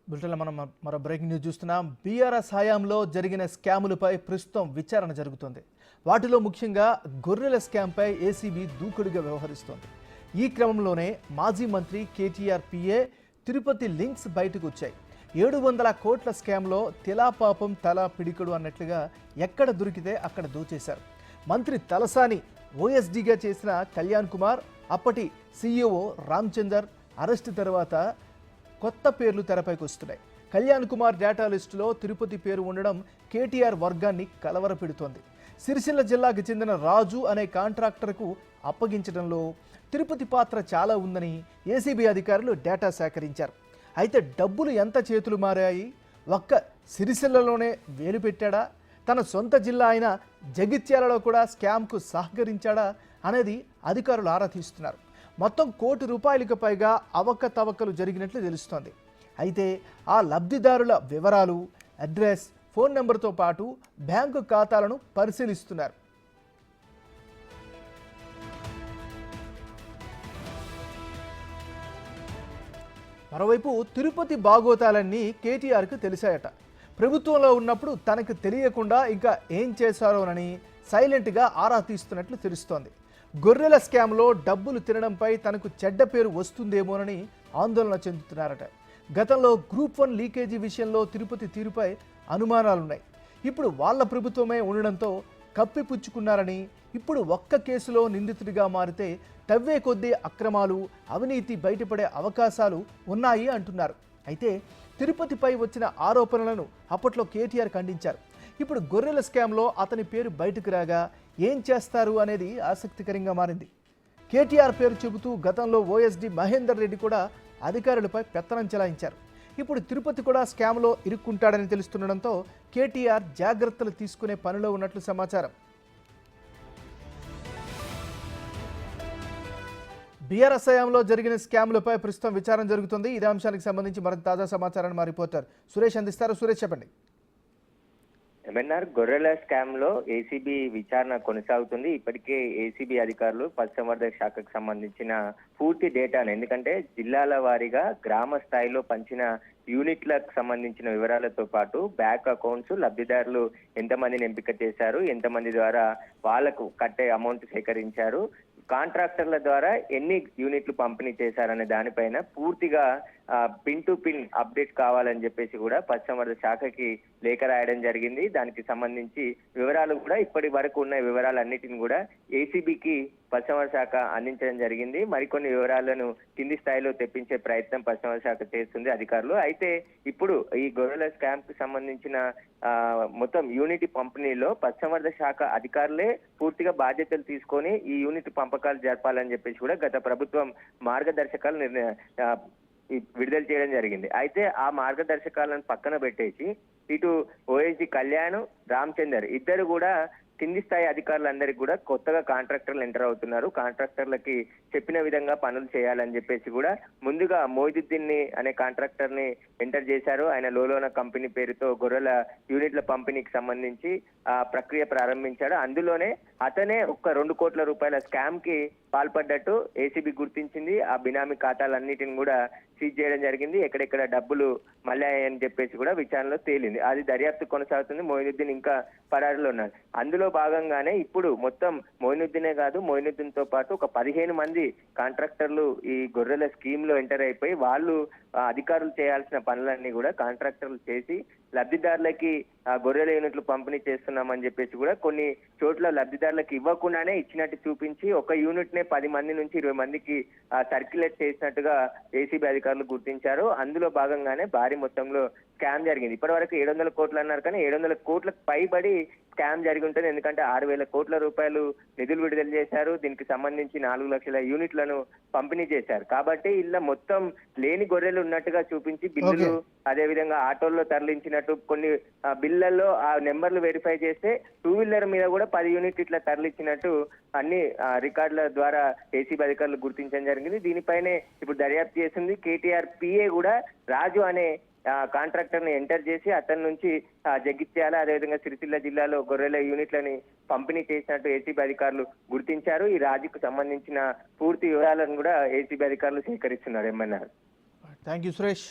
బులెటిన్లో మనం మరో బ్రేకింగ్ న్యూస్ చూస్తున్నాం. బీఆర్ఎస్ హయాంలో జరిగిన స్కాములపై ప్రస్తుతం విచారణ జరుగుతుంది. వాటిలో ముఖ్యంగా గొర్రెల స్కామ్పై ఏసీబీ దూకుడుగా వ్యవహరిస్తోంది. ఈ క్రమంలోనే మాజీ మంత్రి కేటీఆర్ పిఏ తిరుపతి లింక్స్ బయటకు వచ్చాయి. 700 కోట్ల స్కామ్లో తిలాపాపం తలా పిడికడు అన్నట్లుగా ఎక్కడ దొరికితే అక్కడ దోచేశారు. మంత్రి తలసాని ఓఎస్డీగా చేసిన కళ్యాణ్ కుమార్, అప్పటి సీఈఓ రామచందర్ అరెస్టు తర్వాత కొత్త పేర్లు తెరపైకి వస్తున్నాయి. కళ్యాణ్ కుమార్ డేటా లిస్టులో తిరుపతి పేరు ఉండడం కేటీఆర్ వర్గాన్ని కలవరపెడుతోంది. సిరిసిల్ల జిల్లాకు చెందిన రాజు అనే కాంట్రాక్టర్కు అప్పగించడంలో తిరుపతి పాత్ర చాలా ఉందని ఏసీబీ అధికారులు డేటా సేకరించారు. అయితే డబ్బులు ఎంత చేతులు మారాయి? ఒక్క సిరిసిల్లలోనే వేలు పెట్టాడా? తన సొంత జిల్లా అయిన జగిత్యాలలో కూడా స్కామ్కు సహకరించాడా అనేది అధికారులు ఆరా తీస్తున్నారు. మొత్తం ₹1 కోటికి పైగా అవకతవకలు జరిగినట్లు తెలుస్తోంది. అయితే ఆ లబ్ధిదారుల వివరాలు, అడ్రస్, ఫోన్ నెంబర్తో పాటు బ్యాంకు ఖాతాలను పరిశీలిస్తున్నారు. మరోవైపు తిరుపతి బాగోతాలన్నీ కేటీఆర్కు తెలిసాయట. ప్రభుత్వంలో ఉన్నప్పుడు తనకు తెలియకుండా ఇంకా ఏం చేశారోనని సైలెంట్గా ఆరా తీస్తున్నట్లు తెలుస్తోంది. గొర్రెల స్కామ్లో డబ్బులు తినడంపై తనకు చెడ్డ పేరు వస్తుందేమోనని ఆందోళన చెందుతున్నారట. గతంలో గ్రూప్ 1 లీకేజీ విషయంలో తిరుపతి తీరుపై అనుమానాలున్నాయి. ఇప్పుడు వాళ్ళ ప్రభుత్వమే ఉండడంతో కప్పిపుచ్చుకున్నారని, ఇప్పుడు ఒక్క కేసులో నిందితుడిగా మారితే తవ్వే కొద్దీ అక్రమాలు, అవినీతి బయటపడే అవకాశాలు ఉన్నాయి అంటున్నారు. అయితే తిరుపతిపై వచ్చిన ఆరోపణలను అప్పట్లో కేటీఆర్ ఖండించారు. ఇప్పుడు గొర్రెల స్కామ్లో అతని పేరు బయటకు రాగా ఏం చేస్తారు అనేది ఆసక్తికరంగా మారింది. కేటీఆర్ పేరు చెబుతూ గతంలో ఓఎస్డీ మహేందర్ రెడ్డి కూడా అధికారులపై పెత్తనం చెలాయించారు. ఇప్పుడు తిరుపతి కూడా స్కామ్లో ఇరుక్కుంటాడని తెలుస్తుండడంతో కేటీఆర్ జాగ్రత్తలు తీసుకునే పనిలో ఉన్నట్లు సమాచారం. బీఆర్ఎస్ హయాంలో జరిగిన స్కామ్లపై ప్రస్తుతం విచారణ జరుగుతుంది. ఇదే అంశానికి సంబంధించి మరింత తాజా సమాచారాన్ని మా రిపోర్టర్ సురేష్ అందిస్తారు. సురేష్, చెప్పండి. ఎంఎన్ఆర్ గొర్రెల స్కామ్ లో ఏసీబీ విచారణ కొనసాగుతుంది. ఇప్పటికే ఏసీబీ అధికారులు పశుసంవర్ధక శాఖకు సంబంధించిన పూర్తి డేటాను, ఎందుకంటే జిల్లాల వారీగా గ్రామ స్థాయిలో పంచిన యూనిట్లకు సంబంధించిన వివరాలతో పాటు బ్యాంక్ అకౌంట్స్, లబ్ధిదారులు ఎంతమందిని ఎంపిక చేశారు, ఎంతమంది ద్వారా వాళ్లకు కట్టే అమౌంట్ సేకరించారు, కాంట్రాక్టర్ల ద్వారా ఎన్ని యూనిట్లు పంపిణీ చేశారనే దానిపైన పూర్తిగా పిన్ టు పిన్ అప్డేట్ కావాలని చెప్పేసి కూడా పశుసంవర్ధక శాఖకి లేఖ రాయడం జరిగింది. దానికి సంబంధించి వివరాలు కూడా ఇప్పటి వరకు ఉన్న వివరాలన్నిటిని కూడా ఏసీబీకి పశుసంవర్ధక శాఖ అందించడం జరిగింది. మరికొన్ని వివరాలను కింది స్థాయిలో తెప్పించే ప్రయత్నం పశుసంవర్ధక శాఖ చేస్తుంది అధికారులు. అయితే ఇప్పుడు ఈ గొర్రెల స్కామ్ కు సంబంధించిన మొత్తం యూనిట్ పంపిణీలో పశుసంవర్ధక శాఖ అధికారులే పూర్తిగా బాధ్యతలు తీసుకొని ఈ యూనిట్ పంపకాలు జరపాలని చెప్పేసి కూడా గత ప్రభుత్వం మార్గదర్శకాలు విడుదల చేయడం జరిగింది. అయితే ఆ మార్గదర్శకాలను పక్కన పెట్టేసి ఇటు ఓఎస్డీ కళ్యాణ్, రామచందర్ ఇద్దరు కూడా కింది స్థాయి అధికారులందరికీ కూడా కొత్తగా కాంట్రాక్టర్లు ఎంటర్ అవుతున్నారు. కాంట్రాక్టర్లకి చెప్పిన విధంగా పనులు చేయాలని చెప్పేసి కూడా ముందుగా మొయిదుద్దీన్ అనే కాంట్రాక్టర్ ని ఎంటర్ చేశారు. ఆయన లోలోన కంపెనీ పేరుతో గొర్రెల యూనిట్ల పంపిణీకి సంబంధించి ఆ ప్రక్రియ ప్రారంభించాడు. అందులోనే అతనే ఒక ₹2 కోట్ల స్కామ్ కి పాల్పడ్డట్టు ఏసీబీ గుర్తించింది. ఆ బినామీ ఖాతాలన్నిటిని కూడా సీజ్ చేయడం జరిగింది. ఎక్కడెక్కడ డబ్బులు మళ్ళాయని చెప్పేసి కూడా విచారణలో తేలింది. అది దర్యాప్తు కొనసాగుతుంది. మొయినుద్దీన్ ఇంకా పరారులో ఉన్నారు. అందులో భాగంగానే ఇప్పుడు మొత్తం మొయినుద్దీనే కాదు, మొయినుద్దీన్ తో పాటు ఒక 15 మంది కాంట్రాక్టర్లు ఈ గొర్రెల స్కీమ్ లో ఎంటర్ అయిపోయి వాళ్ళు అధికారులు చేయాల్సిన పనులన్నీ కూడా కాంట్రాక్టర్లు చేసి లబ్ధిదారులకి గొర్రెల యూనిట్లు పంపిణీ చేస్తున్నామని చెప్పేసి కూడా కొన్ని చోట్ల లబ్ధిదారులకు ఇవ్వకుండానే ఇచ్చినట్టు చూపించి ఒక యూనిట్ నే 10 మంది నుంచి 20 మందికి సర్క్యులేట్ చేసినట్టుగా ఏసీబీ అధికారులు గుర్తించారు. అందులో భాగంగానే భారీ మొత్తంలో స్కామ్ జరిగింది. ఇప్పటి వరకు 700 కోట్లు అన్నారు, కానీ 700 కోట్లకు పైబడి స్కామ్ జరిగి ఉంటుంది. ఎందుకంటే 6,000 కోట్ల రూపాయలు నిధులు విడుదల చేశారు. దీనికి సంబంధించి 4 లక్షల యూనిట్లను పంపిణీ చేశారు. కాబట్టి ఇలా మొత్తం లేని గొర్రెలు ఉన్నట్టుగా చూపించి బిల్లులు, అదే విధంగా ఆటోల్లో తరలించినట్టు కొన్ని బిల్లుల్లో ఆ నెంబర్లు వెరిఫై చేస్తే 2 వీలర్ మీద కూడా 10 యూనిట్లు ఇట్లా తరలించినట్టు అన్ని రికార్డుల ద్వారా ఏసీబీ అధికారులు గుర్తించడం జరిగింది. దీనిపైనే ఇప్పుడు దర్యాప్తు చేసింది. కేటీఆర్ పిఏ కూడా రాజు అనే కాంట్రాక్టర్ ని ఎంటర్ చేసి అతని నుంచి జగిత్యాల, అదేవిధంగా సిరిసిల్ల జిల్లాలో గొర్రెల యూనిట్లని పంపిణీ చేసినట్టు ఏసీబీ అధికారులు గుర్తించారు. ఈ రాజుకు సంబంధించిన పూర్తి వివరాలను కూడా ఏసీబీ అధికారులు సేకరిస్తున్నారు. ఏమన్నారు? Thank you Suresh.